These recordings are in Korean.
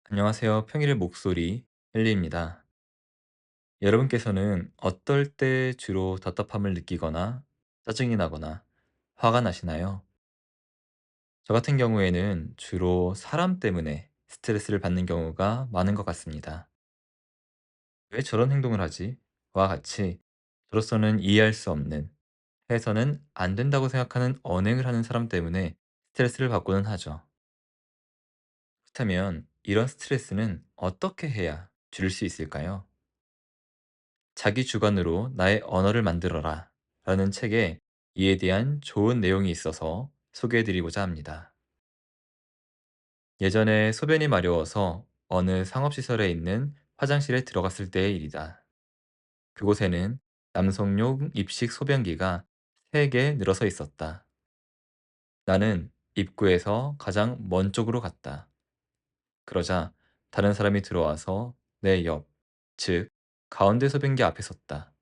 안녕하세요. 평일의 목소리 헨리입니다. 여러분께서는 어떨 때 주로 답답함을 느끼거나 짜증이 나거나 화가 나시나요? 저 같은 경우에는 주로 사람 때문에 스트레스를 받는 경우가 많은 것 같습니다. 왜 저런 행동을 하지? 와 같이 저로서는 이해할 수 없는, 해서는 안 된다고 생각하는 언행을 하는 사람 때문에 스트레스를 받고는 하죠. 그렇다면 이런 스트레스는 어떻게 해야 줄일 수 있을까요? 자기 주관으로 나의 언어를 만들어라 라는 책에 이에 대한 좋은 내용이 있어서 소개해드리고자 합니다. 예전에 소변이 마려워서 어느 상업시설에 있는 화장실에 들어갔을 때의 일이다. 그곳에는 남성용 입식 소변기가 3개 늘어서 있었다. 나는 입구에서 가장 먼 쪽으로 갔다. 그러자 다른 사람이 들어와서 내 옆, 즉 가운데 소변기 앞에 섰다.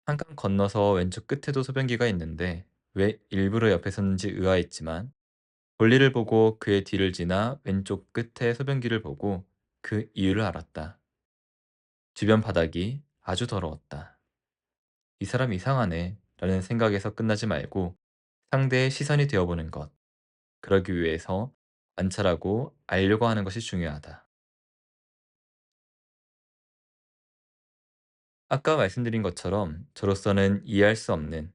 한 칸 건너서 왼쪽 끝에도 소변기가 있는데 왜 일부러 옆에 섰는지 의아했지만 볼일을 보고 그의 뒤를 지나 왼쪽 끝에 소변기를 보고 그 이유를 알았다. 주변 바닥이 아주 더러웠다. 이 사람 이상하네 라는 생각에서 끝나지 말고 상대의 시선이 되어보는 것. 그러기 위해서 관찰하고 알려고 하는 것이 중요하다. 아까 말씀드린 것처럼 저로서는 이해할 수 없는,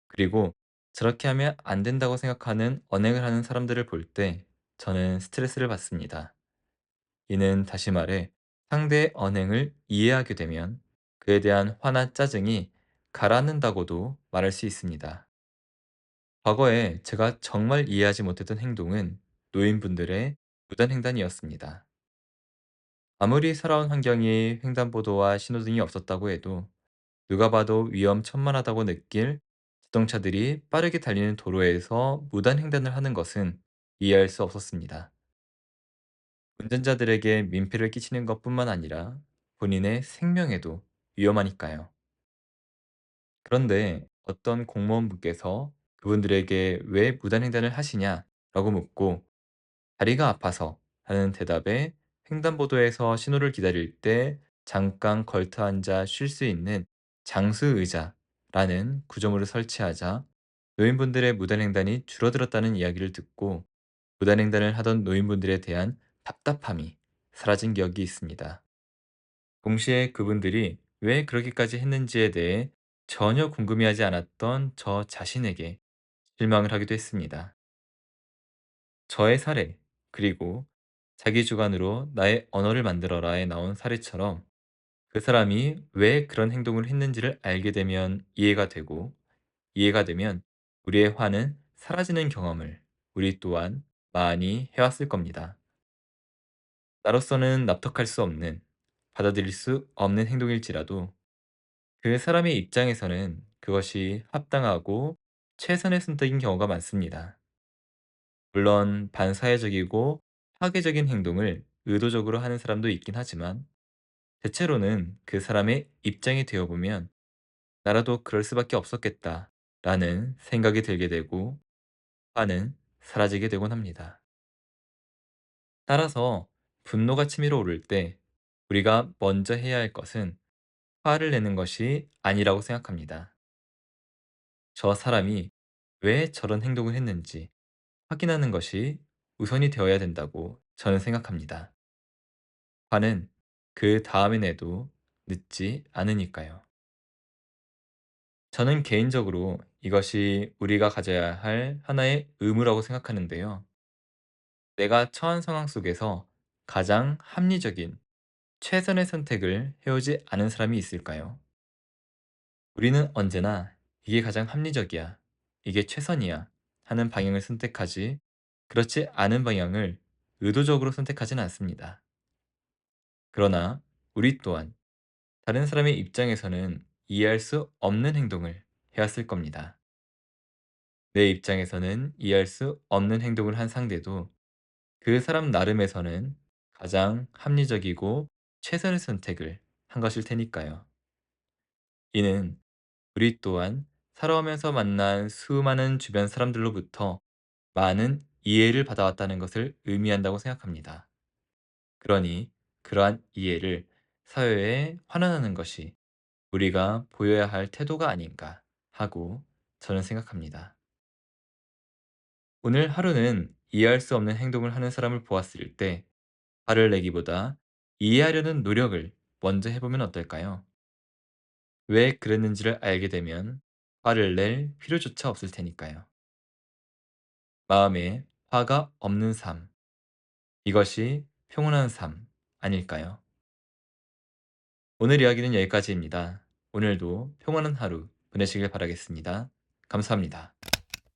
그리고 저렇게 하면 안 된다고 생각하는 언행을 하는 사람들을 볼 때 저는 스트레스를 받습니다. 이는 다시 말해 상대의 언행을 이해하게 되면 그에 대한 화나 짜증이 가라앉는다고도 말할 수 있습니다. 과거에 제가 정말 이해하지 못했던 행동은 노인분들의 무단횡단이었습니다. 아무리 살아온 환경이 횡단보도와 신호등이 없었다고 해도 누가 봐도 위험천만하다고 느낄 자동차들이 빠르게 달리는 도로에서 무단횡단을 하는 것은 이해할 수 없었습니다. 운전자들에게 민폐를 끼치는 것뿐만 아니라 본인의 생명에도 위험하니까요. 그런데 어떤 공무원분께서 그분들에게 왜 무단횡단을 하시냐라고 묻고 다리가 아파서 하는 대답에 횡단보도에서 신호를 기다릴 때 잠깐 걸터 앉아 쉴 수 있는 장수 의자라는 구조물을 설치하자 노인분들의 무단횡단이 줄어들었다는 이야기를 듣고 무단횡단을 하던 노인분들에 대한 답답함이 사라진 기억이 있습니다. 동시에 그분들이 왜 그렇게까지 했는지에 대해 전혀 궁금해하지 않았던 저 자신에게 실망을 하기도 했습니다. 저의 사례, 그리고 자기 주관으로 나의 언어를 만들어라에 나온 사례처럼 그 사람이 왜 그런 행동을 했는지를 알게 되면 이해가 되고, 이해가 되면 우리의 화는 사라지는 경험을 우리 또한 많이 해왔을 겁니다. 나로서는 납득할 수 없는, 받아들일 수 없는 행동일지라도 그 사람의 입장에서는 그것이 합당하고 최선의 선택인 경우가 많습니다. 물론 반사회적이고 파괴적인 행동을 의도적으로 하는 사람도 있긴 하지만 대체로는 그 사람의 입장이 되어보면 나라도 그럴 수밖에 없었겠다 라는 생각이 들게 되고 화는 사라지게 되곤 합니다. 따라서 분노가 치밀어 오를 때 우리가 먼저 해야 할 것은 화를 내는 것이 아니라고 생각합니다. 저 사람이 왜 저런 행동을 했는지 확인하는 것이 우선이 되어야 된다고 저는 생각합니다. 화는 그 다음에 내도 늦지 않으니까요. 저는 개인적으로 이것이 우리가 가져야 할 하나의 의무라고 생각하는데요. 내가 처한 상황 속에서 가장 합리적인 최선의 선택을 해오지 않은 사람이 있을까요? 우리는 언제나 이게 가장 합리적이야, 이게 최선이야 하는 방향을 선택하지, 그렇지 않은 방향을 의도적으로 선택하진 않습니다. 그러나 우리 또한 다른 사람의 입장에서는 이해할 수 없는 행동을 해왔을 겁니다. 내 입장에서는 이해할 수 없는 행동을 한 상대도 그 사람 나름에서는 가장 합리적이고 최선의 선택을 한 것일 테니까요. 이는 우리 또한 살아오면서 만난 수많은 주변 사람들로부터 많은 이해를 받아왔다는 것을 의미한다고 생각합니다. 그러니 그러한 이해를 사회에 환원하는 것이 우리가 보여야 할 태도가 아닌가 하고 저는 생각합니다. 오늘 하루는 이해할 수 없는 행동을 하는 사람을 보았을 때 화를 내기보다 이해하려는 노력을 먼저 해보면 어떨까요? 왜 그랬는지를 알게 되면 화를 낼 필요조차 없을 테니까요. 마음에 화가 없는 삶, 이것이 평온한 삶 아닐까요? 오늘 이야기는 여기까지입니다. 오늘도 평온한 하루 보내시길 바라겠습니다. 감사합니다.